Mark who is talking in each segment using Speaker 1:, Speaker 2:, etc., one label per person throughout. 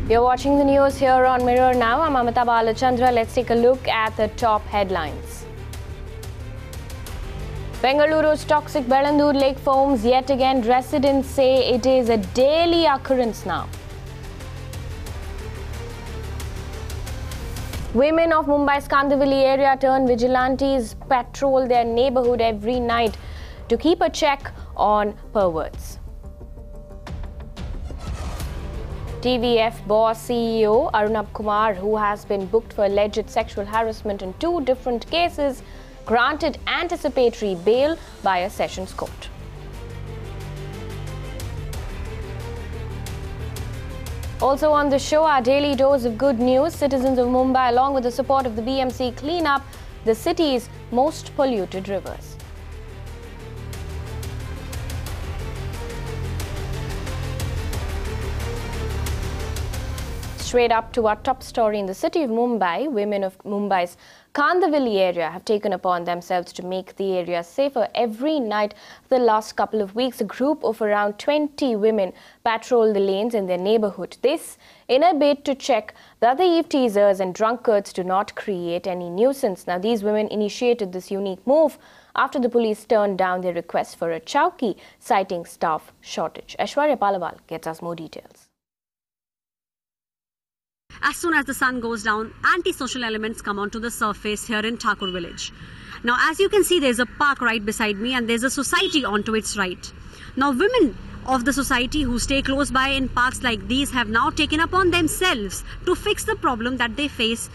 Speaker 1: You're watching the news here on Mirror Now. I'm Amita Balachandra. Let's take a look at the top headlines. Bengaluru's toxic Bellandur Lake foams yet again. Residents say it is a daily occurrence now. Women of Mumbai's Kandivali area turn vigilantes, patrol their neighborhood every night to keep a check on perverts. TVF boss CEO Arunab Kumar, who has been booked for alleged sexual harassment in 2 different cases, granted anticipatory bail by a sessions court. Also on the show, our daily dose of good news. Citizens of Mumbai, along with the support of the Mumbai Clean Up, the city's most polluted rivers. Straight up to our top story. In the city of Mumbai, women of Mumbai's Kandivali area have taken upon themselves to make the area safer. Every night for the last couple of weeks, a group of around 20 women patrol the lanes in their neighborhood. This in a bid to check that the eve teasers and drunkards do not create any nuisance. Now, these women initiated this unique move after the police turned down their request for a chowki, citing staff shortage. Aishwarya Palaval gets us more details.
Speaker 2: As soon as the sun goes down, anti-social elements come onto the surface here in Thakur village. Now, as you can see, there's a park right beside me and there's a society onto its right. Now, women of the society who stay close by in parks like these have now taken upon themselves to fix the problem that they face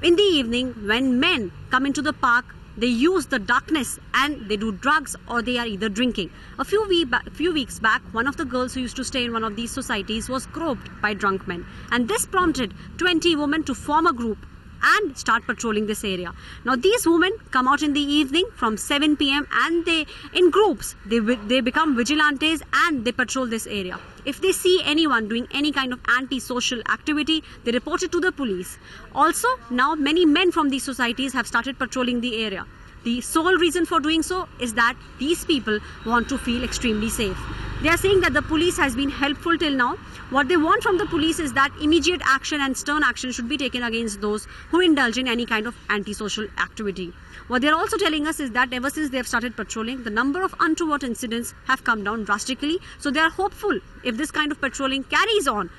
Speaker 2: in the evening when men come into the park. They use the darkness and they do drugs, or they are either drinking. A few weeks back, one of the girls who used to stay in one of these societies was groped by drunk men. And this prompted 20 women to form a group and start patrolling this area. Now, these women come out in the evening from 7 p.m. and they, in groups, they become vigilantes and they patrol this area. If they see anyone doing any kind of anti-social activity, they report it to the police. Also, now many men from these societies have started patrolling the area. The sole reason for doing so is that these people want to feel extremely safe. They are saying that the police has been helpful till now. What they want from the police is that immediate action and stern action should be taken against those who indulge in any kind of antisocial activity. What they are also telling us is that ever since they have started patrolling, the number of untoward incidents have come down drastically. So they are hopeful if this kind of patrolling carries on,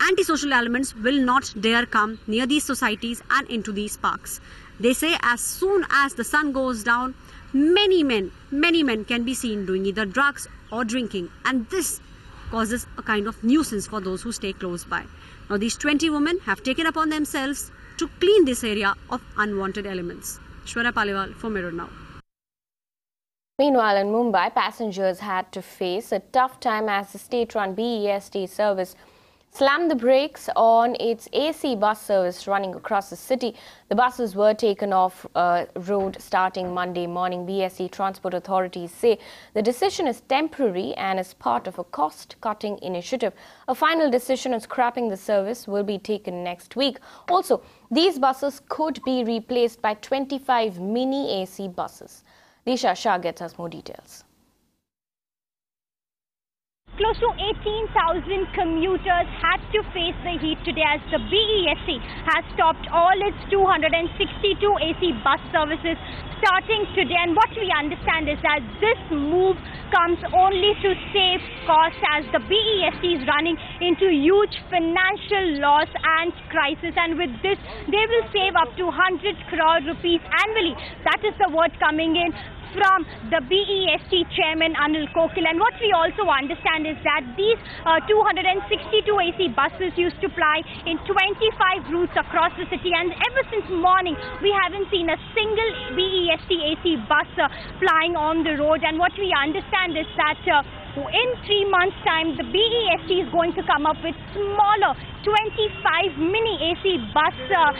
Speaker 2: antisocial elements will not dare come near these societies and into these parks. They say as soon as the sun goes down, many men can be seen doing either drugs or drinking, and this causes a kind of nuisance for those who stay close by. Now, these 20 women have taken upon themselves to clean this area of unwanted elements. Aishwarya Palaval for Mirror Now.
Speaker 1: Meanwhile, in Mumbai, passengers had to face a tough time as the state-run B.E.S.T service slammed the brakes on its AC bus service running across the city. The buses were taken off road starting Monday morning. BST transport authorities say the decision is temporary and is part of a cost-cutting initiative. A final decision on scrapping the service will be taken next week. Also, these buses could be replaced by 25 mini AC buses. Disha Shah gets us more details.
Speaker 3: Close to 18,000 commuters had to face the heat today as the B.E.S.T has stopped all its 262 AC bus services starting today. And what we understand is that this move comes only to save costs as the B.E.S.T is running into huge financial loss and crisis. And with this, they will save up to 100 crore rupees annually. That is the word coming in from the B.E.S.T chairman Anil Kokil. And what we also understand is that these 262 AC buses used to ply in 25 routes across the city, and ever since morning we haven't seen a single B.E.S.T AC bus plying on the road. And what we understand is that in 3 months' time, the B.E.S.T is going to come up with smaller 25 mini AC bus.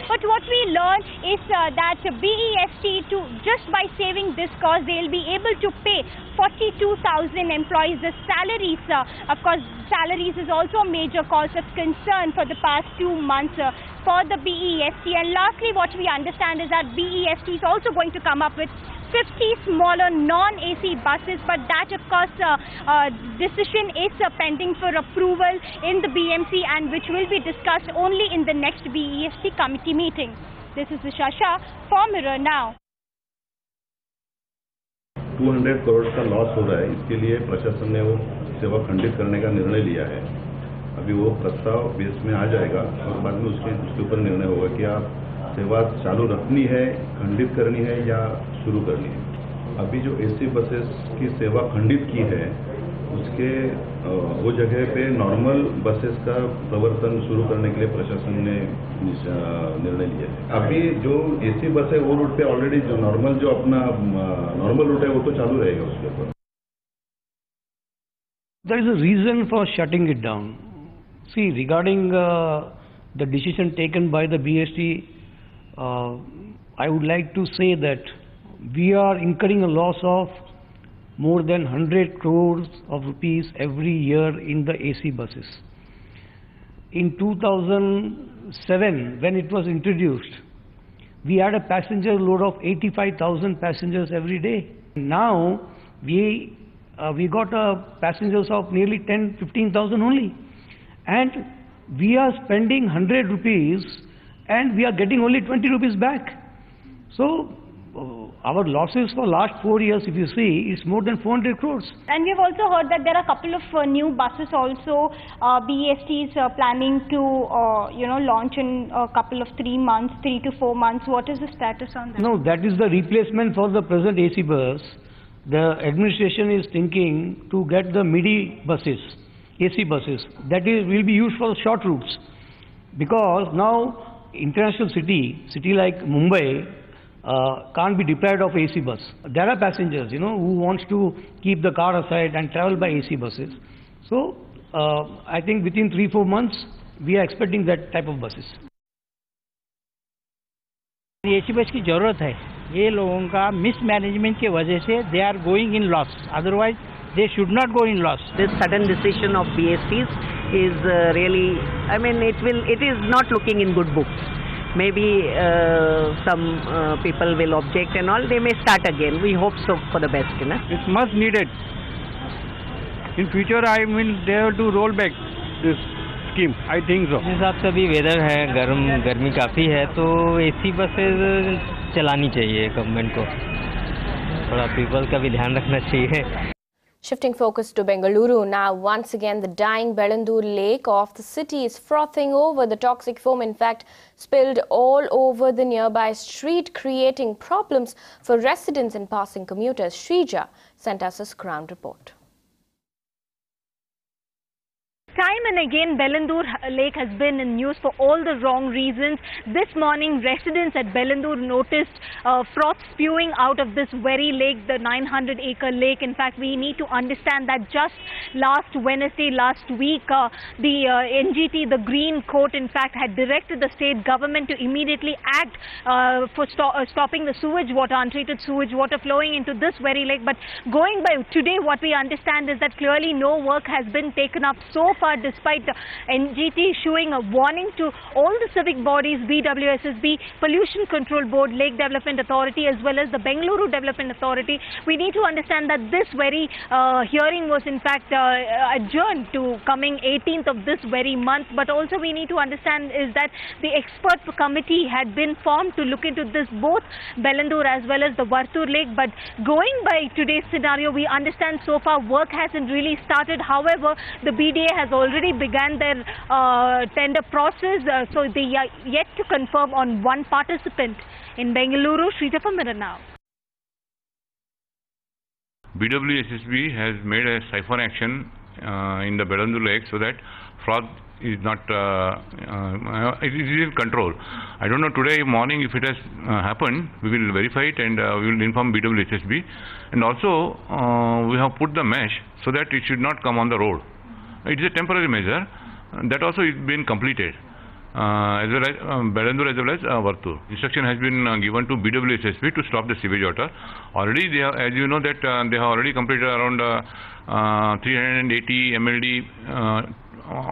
Speaker 3: But what we learned is that B.E.S.T, just by saving this cost, they'll be able to pay 42,000 employees the salaries. Of course, salaries is also a major cause of concern for the past 2 months for the B.E.S.T. And lastly, what we understand is that B.E.S.T is also going to come up with 50 smaller non-AC buses, but that of course decision is pending for approval in the BMC and which will be discussed only in the next B.E.S.T committee meeting. This is Shasha for Mirror Now.
Speaker 4: 200 crore का loss हो रहा है, इसके लिए प्रशासन ने वो सेवा खंडित करने का निर्णय लिया है। अभी वो प्रस्ताव बेस में आ जाएगा और बाद में उसके ऊपर निर्णय होगा कि आप सेवा चालू रखनी है, खंडित करनी है या शुरू करनी है। अभी जो एसी बसेस की सेवा खंडित की है उसके वो जगह पे नॉर्मल बसेस का प्रवर्तन शुरू करने के लिए प्रशासन ने निर्णय लिया है। अभी जो एसी बस है वो रूट पे ऑलरेडी जो अपना नॉर्मल रूट है वो तो चालू रहेगा उसके ऊपर।
Speaker 5: There is a reason for shutting it down. See, regarding the decision taken by the BST, I would like to say that we are incurring a loss of more than 100 crores of rupees every year in the AC buses. In 2007, when it was introduced, we had a passenger load of 85,000 passengers every day. Now we got passengers of nearly 15,000 only, and we are spending 100 rupees and we are getting only 20 rupees back. So our losses for last 4 years, if you see, is more than 400 crores.
Speaker 3: And we've also heard that there are a couple of new buses also BEST is planning to launch in a couple of 3 to 4 months. What is the status on that?
Speaker 5: No, that is the replacement for the present AC bus. The administration is thinking to get the MIDI buses, AC buses, that will be used for short routes, because now international city like Mumbai can't be deprived of AC bus. There are passengers, who wants to keep the car aside and travel by AC buses. So I think within 3-4 months we are expecting that type of buses.
Speaker 6: AC बस की जरूरत है। ये लोगों का mismanagement की वजह से they are going in loss. Otherwise they should not go in loss.
Speaker 7: This sudden decision of BSTs is really, it is not looking in good books. Maybe some people will object and all. They may start again. We hope so for the best.
Speaker 6: It's much needed. In future, they have to roll back this scheme. I think so.
Speaker 8: जिस हिसाब से अभी weather है, गर्मी काफ़ी है, तो AC buses चलानी चाहिए गवर्नमेंट को। थोड़ा पीपल का भी ध्यान रखना चाहिए।
Speaker 1: Shifting focus to Bengaluru now, once again the dying Bellandur Lake of the city is frothing over. The toxic foam in fact spilled all over the nearby street, creating problems for residents and passing commuters. Shrija sent us a ground report.
Speaker 3: Time and again, Bellandur Lake has been in news for all the wrong reasons. This morning, residents at Bellandur noticed froth spewing out of this very lake, the 900-acre lake. In fact, we need to understand that just last Wednesday, last week, the NGT, the Green Court, in fact, had directed the state government to immediately act for stopping the sewage water, untreated sewage water flowing into this very lake. But going by today, what we understand is that clearly no work has been taken up so far, despite the NGT issuing a warning to all the civic bodies, BWSSB, Pollution Control Board, Lake Development Authority, as well as the Bengaluru Development Authority. We need to understand that this very hearing was in fact adjourned to coming 18th of this very month. But also we need to understand is that the expert committee had been formed to look into this, both Bellandur as well as the Vartur Lake. But going by today's scenario, we understand so far work hasn't really started. However, the BDA has already begun their tender process, so they are yet to confirm on one participant. In Bengaluru, Shrija for Mirror Now.
Speaker 9: BWSSB has made a siphon action in the Bellandur Lake so that froth is not it is in control. I don't know today morning if it has happened. We will verify it and we will inform BWSSB. And also we have put the mesh so that it should not come on the road. It is a temporary measure that also is been completed as well as Bellandur as well as Vartur. Instruction has been given to BWSSB to stop the sewage water. Already they have, as you know, that they have already completed around 380 MLD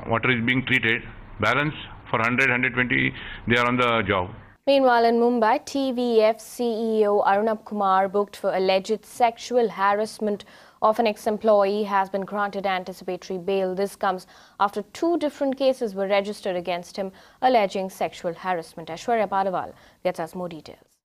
Speaker 9: water is being treated. Balance for 100-120 they are on the job.
Speaker 1: Meanwhile, in Mumbai, TVF CEO Arunab Kumar, booked for alleged sexual harassment of an ex-employee, has been granted anticipatory bail. This comes after 2 different cases were registered against him alleging sexual harassment. Aishwarya Padaval gets us more details.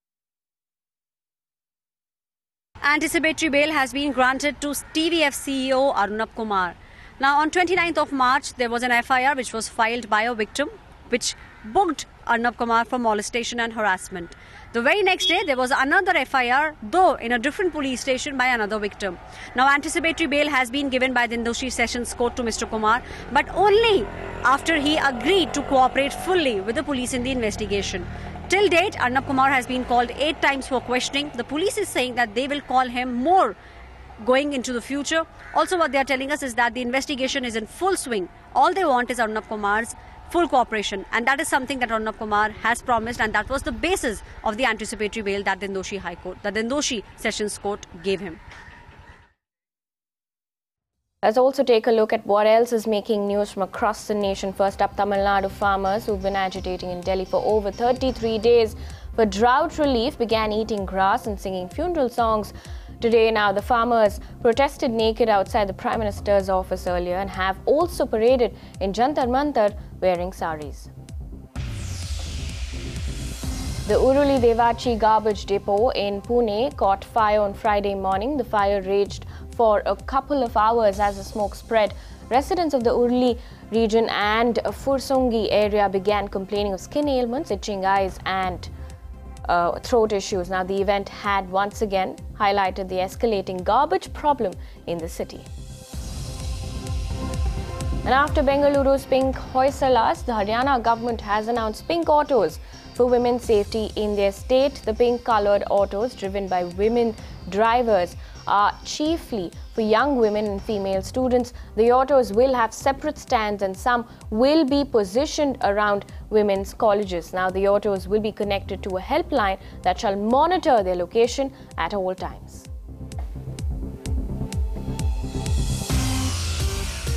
Speaker 2: Anticipatory bail has been granted to TVF CEO Arunab Kumar. Now, on 29th of March, there was an FIR which was filed by a victim, which booked Arunab Kumar for molestation and harassment. The very next day, there was another FIR, though in a different police station, by another victim. Now, anticipatory bail has been given by the Doshi Sessions Court to Mr. Kumar, but only after he agreed to cooperate fully with the police in the investigation. Till date, Arunab Kumar has been called 8 times for questioning. The police is saying that they will call him more going into the future. Also, what they are telling us is that the investigation is in full swing. All they want is Arunab Kumar's full cooperation, and that is something that Arunab Kumar has promised, and that was the basis of the anticipatory bail that the Doshi Sessions Court gave him.
Speaker 1: Let's also take a look at what else is making news from across the nation. First up, Tamil Nadu farmers who've been agitating in Delhi for over 33 days for drought relief began eating grass and singing funeral songs today. Now, the farmers protested naked outside the Prime Minister's office earlier and have also paraded in Jantar Mantar wearing saris. The Uruli Devachi garbage depot in Pune caught fire on Friday morning. The fire raged for a couple of hours as the smoke spread. Residents of the Uruli region and Fursungi area began complaining of skin ailments, itching eyes and throat issues. Now, the event had once again highlighted the escalating garbage problem in the city. And after Bengaluru's pink Hoysalas, the Haryana government has announced pink autos for women's safety in their state. The pink-coloured autos, driven by women drivers, are chiefly for young women and female students. The autos will have separate stands and some will be positioned around women's colleges. Now, the autos will be connected to a helpline that shall monitor their location at all times.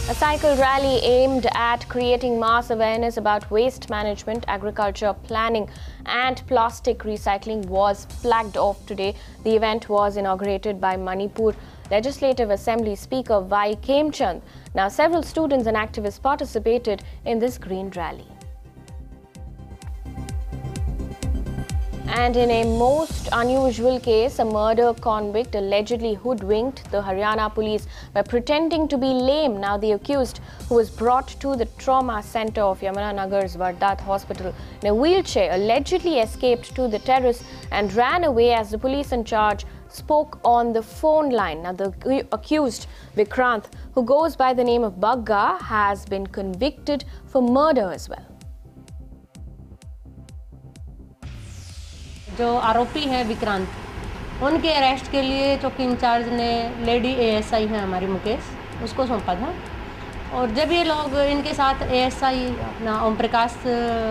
Speaker 1: A cycle rally aimed at creating mass awareness about waste management, agriculture, planning and plastic recycling was flagged off today. The event was inaugurated by Manipur Legislative Assembly Speaker Y. Kemchand. Now, several students and activists participated in this green rally. And in a most unusual case, a murder convict allegedly hoodwinked the Haryana police by pretending to be lame. Now, the accused, who was brought to the trauma center of Yamunanagar's Vardat hospital in a wheelchair, allegedly escaped to the terrace and ran away as the police in charge spoke on the phone line. Now, the accused, Vikrant, who goes by the name of Bagga, has been convicted for murder as well.
Speaker 10: जो आरोपी हैं विक्रांत, उनके arrest के लिए चौकी in charge ने lady ASI हैं हमारी मुकेश, उसको सौंपा था। और जब ये लोग इनके साथ एएसआई अपना ओम प्रकाश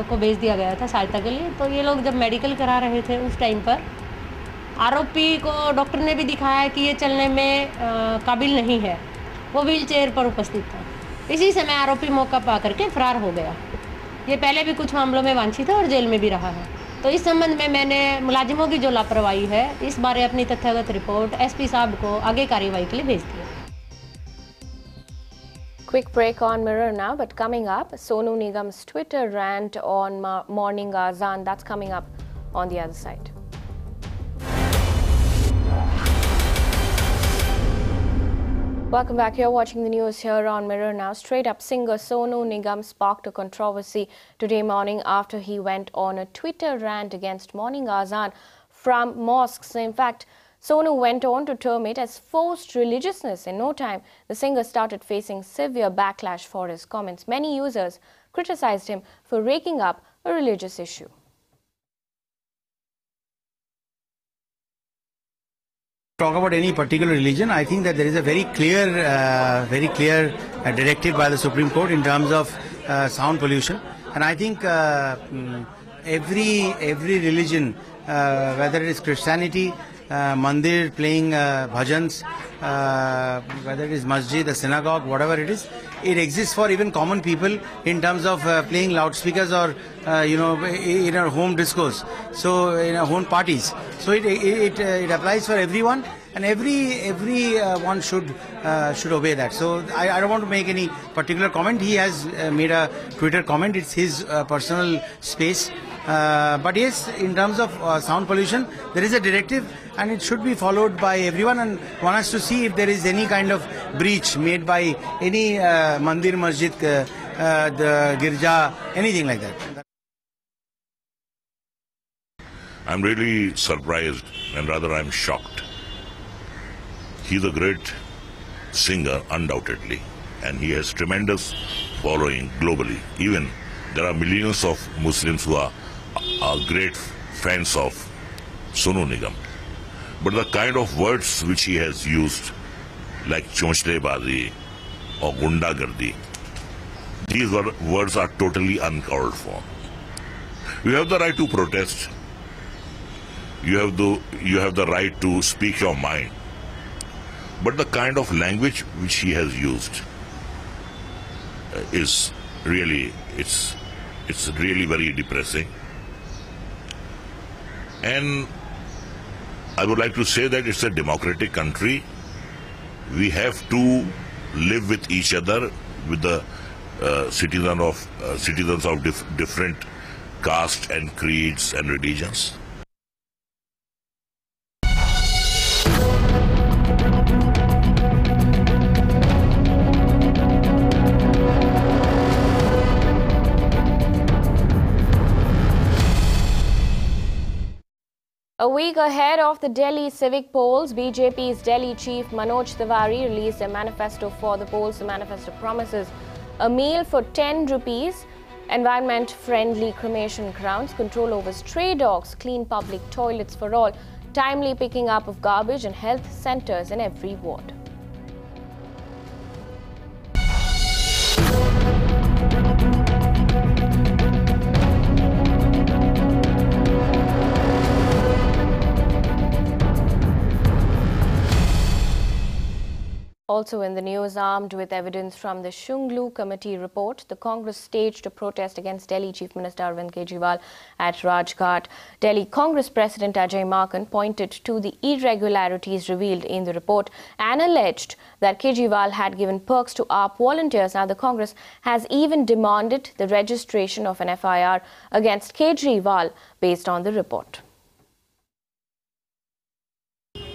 Speaker 10: को भेज दिया गया था सहायता के लिए, तो ये लोग जब मेडिकल करा रहे थे उस टाइम पर आरोपी को डॉक्टर ने भी दिखाया कि ये चलने में काबिल नहीं है, वो व्हील चेयर पर उपस्थित था। इसी समय आरोपी मौका पा करके फरार हो गया। ये पहले भी कुछ मामलों में वांछित है और जेल में भी रहा है। तो इस संबंध में मैंने मुलाजिमों की जो लापरवाही है, इस बारे अपनी तथ्यगत रिपोर्ट एसपी साहब को आगे कार्रवाई के लिए भेज दी है।
Speaker 1: Quick break on Mirror now, but coming up, Sonu Nigam's Twitter rant on morning azan. That's coming up on the other side. Welcome back. You're watching the news here on Mirror now. Straight up, singer Sonu Nigam sparked a controversy today morning after he went on a Twitter rant against morning azan from mosques. In fact, Sonu went on to term it as forced religiousness. In no time, the singer started facing severe backlash for his comments. Many users criticized him for raking up a religious issue.
Speaker 11: Talk about any particular religion, I think that there is a very clear directive by the Supreme Court in terms of sound pollution, and I think every religion, whether it is Christianity mandir playing bhajans, whether it is masjid, a synagogue, whatever it is. It exists for even common people in terms of playing loudspeakers or in our home discourse. So in our home parties. So it applies for everyone, and everyone should obey that. So I don't want to make any particular comment. He has made a Twitter comment. It's his personal space. But yes, in terms of sound pollution, there is a directive and it should be followed by everyone, and one has to see if there is any kind of breach made by any mandir, masjid, the girja, anything like that.
Speaker 12: I'm really surprised, and rather I'm shocked. He's a great singer, undoubtedly, and he has tremendous following globally. Even there are millions of Muslims who are great fans of Sonu Nigam. But the kind of words which he has used, like chonchlebazi or gundagardi, these words are totally uncalled for. You have the right to protest. You have the right to speak your mind. But the kind of language which he has used is really, it's really very depressing. And I would like to say that it's a democratic country. We have to live with each other, with the citizens of different castes and creeds and religions.
Speaker 1: A week ahead of the Delhi civic polls, BJP's Delhi chief Manoj Tiwari released a manifesto for the polls. The manifesto promises a meal for 10 rupees, environment-friendly cremation grounds, control over stray dogs, clean public toilets for all, timely picking up of garbage and health centres in every ward. Also in the news, armed with evidence from the Shunglu Committee report, the Congress staged a protest against Delhi Chief Minister Arvind Kejriwal at Rajghat. Delhi Congress President Ajay Markan pointed to the irregularities revealed in the report and alleged that Kejriwal had given perks to AAP volunteers. Now, the Congress has even demanded the registration of an FIR against Kejriwal based on the report.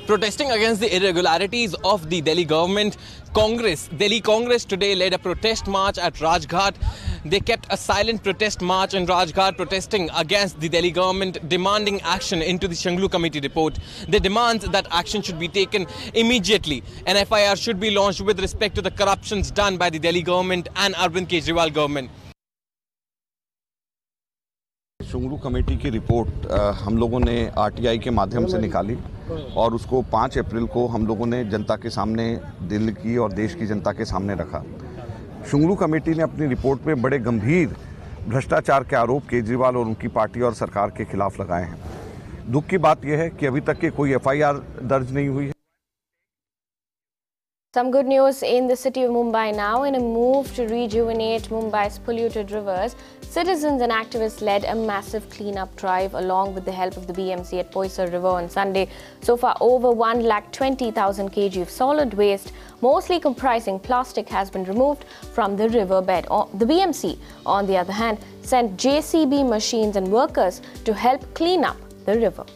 Speaker 13: Protesting against the irregularities of the Delhi government, Delhi Congress today led a protest march at Rajghat. They kept a silent protest march in Rajghat protesting against the Delhi government, demanding action into the Shunglu Committee report. They demand that action should be taken immediately. An FIR should be launched with respect to the corruptions done by the Delhi government and Arvind Kejriwal government.
Speaker 14: Shunglu committee की report हम लोगों ने RTI के माध्यम से निकाली और उसको 5 अप्रैल को हम लोगों ने जनता के सामने, दिल्ली की और देश की जनता के सामने रखा। शुंगलू कमेटी ने अपनी रिपोर्ट में बड़े गंभीर भ्रष्टाचार के आरोप केजरीवाल और उनकी पार्टी और सरकार के खिलाफ लगाए हैं। दुख की बात यह है कि अभी तक के कोई FIR दर्ज नहीं हुई है।
Speaker 1: Some good news in the city of Mumbai now. In a move to rejuvenate Mumbai's polluted rivers, citizens and activists led a massive clean-up drive along with the help of the BMC at Poisar River on Sunday. So far, over 120,000 kg of solid waste, mostly comprising plastic, has been removed from the riverbed. The BMC, on the other hand, sent JCB machines and workers to help clean up the river.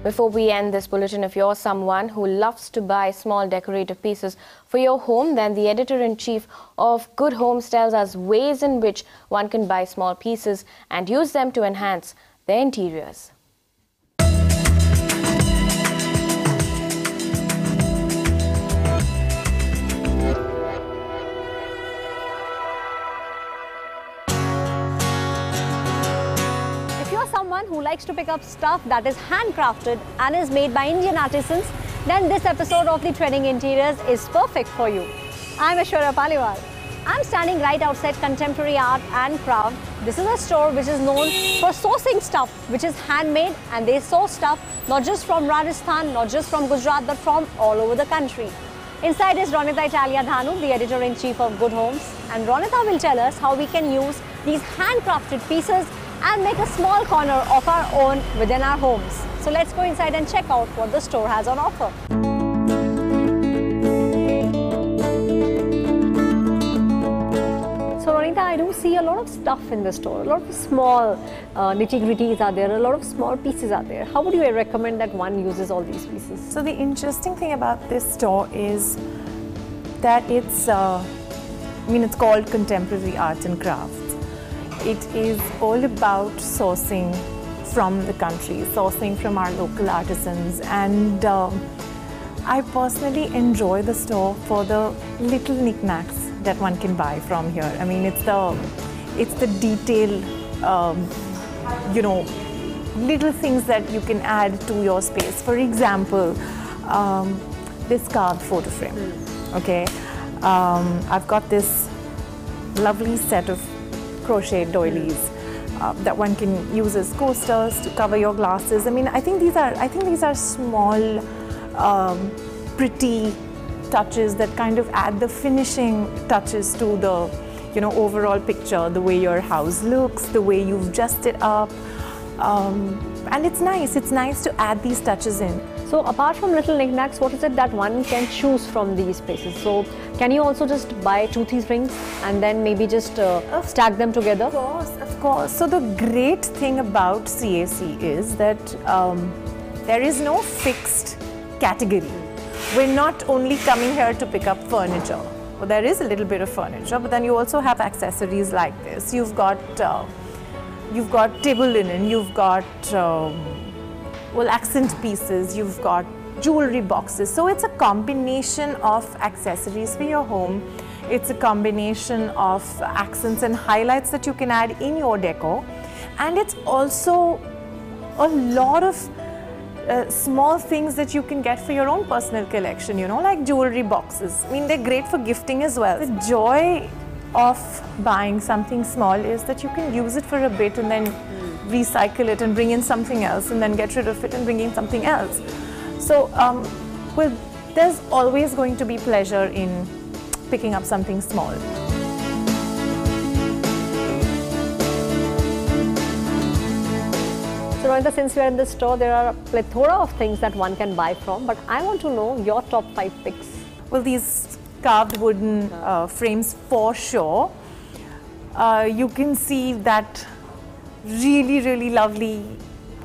Speaker 1: Before we end this bulletin, if you're someone who loves to buy small decorative pieces for your home, then the editor-in-chief of Good Homes tells us ways in which one can buy small pieces and use them to enhance their interiors.
Speaker 2: Someone who likes to pick up stuff that is handcrafted and is made by Indian artisans, then this episode of the Trending Interiors is perfect for you. I'm Aishwarya Paliwal.
Speaker 15: I'm standing right outside Contemporary Art and Craft. This is a store which is known for sourcing stuff which is handmade, and they source stuff not just from Rajasthan, not just from Gujarat, but from all over the country. Inside is Ronita Italia Dhanu, the editor-in-chief of Good Homes, and Ronita will tell us how we can use these handcrafted pieces and make a small corner of our own within our homes. So let's go inside and check out what the store has on offer. So Ronita, I do see a lot of stuff in the store, a lot of small nitty-gritties are there, a lot of small pieces are there. How would you recommend that one uses all these pieces?
Speaker 16: So the interesting thing about this store is that it's called Contemporary Arts and Crafts. It is all about sourcing from the country, sourcing from our local artisans, and I personally enjoy the store for the little knickknacks that one can buy from here. I mean, it's the detail, little things that you can add to your space. For example, this carved photo frame. Okay, I've got this lovely set of crochet doilies that one can use as coasters to cover your glasses. I mean, I think these are small, pretty touches that kind of add the finishing touches to the overall picture, the way your house looks, the way you've dressed it up, and it's nice to add these touches in.
Speaker 15: So apart from little knickknacks, what is it that one can choose from these places? So can you also just buy 2-3 rings and then maybe just stack them together?
Speaker 16: Of course. So the great thing about CAC is that there is no fixed category. We're not only coming here to pick up furniture. Well, there is a little bit of furniture, but then you also have accessories like this. You've got table linen, you've got accent pieces, you've got jewelry boxes. So it's a combination of accessories for your home. It's a combination of accents and highlights that you can add in your decor. And it's also a lot of small things that you can get for your own personal collection, like jewelry boxes. I mean, they're great for gifting as well. The joy of buying something small is that you can use it for a bit and then recycle it and bring in something else, and then get rid of it and bring in something else. So, there's always going to be pleasure in picking up something small.
Speaker 15: So Ronita, since we are in the store, there are a plethora of things that one can buy from, but I want to know your top 5 picks.
Speaker 16: Well, these carved wooden frames for sure. You can see that really, really lovely,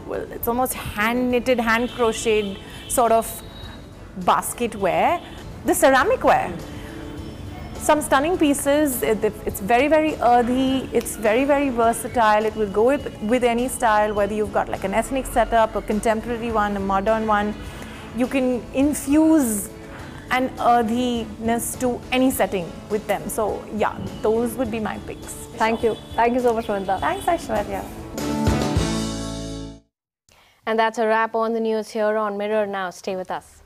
Speaker 16: well, it's almost hand-knitted, hand-crocheted sort of basket ware. The ceramic ware. Some stunning pieces. It's very, very earthy. It's very, very versatile. It will go with any style, whether you've got like an ethnic setup, a contemporary one, a modern one. You can infuse an earthiness to any setting with them. So yeah, those would be my picks.
Speaker 15: Thank you. Thank you so much, Ronita.
Speaker 16: Thanks, Aishwarya.
Speaker 1: And that's a wrap on the news here on Mirror Now. Stay with us.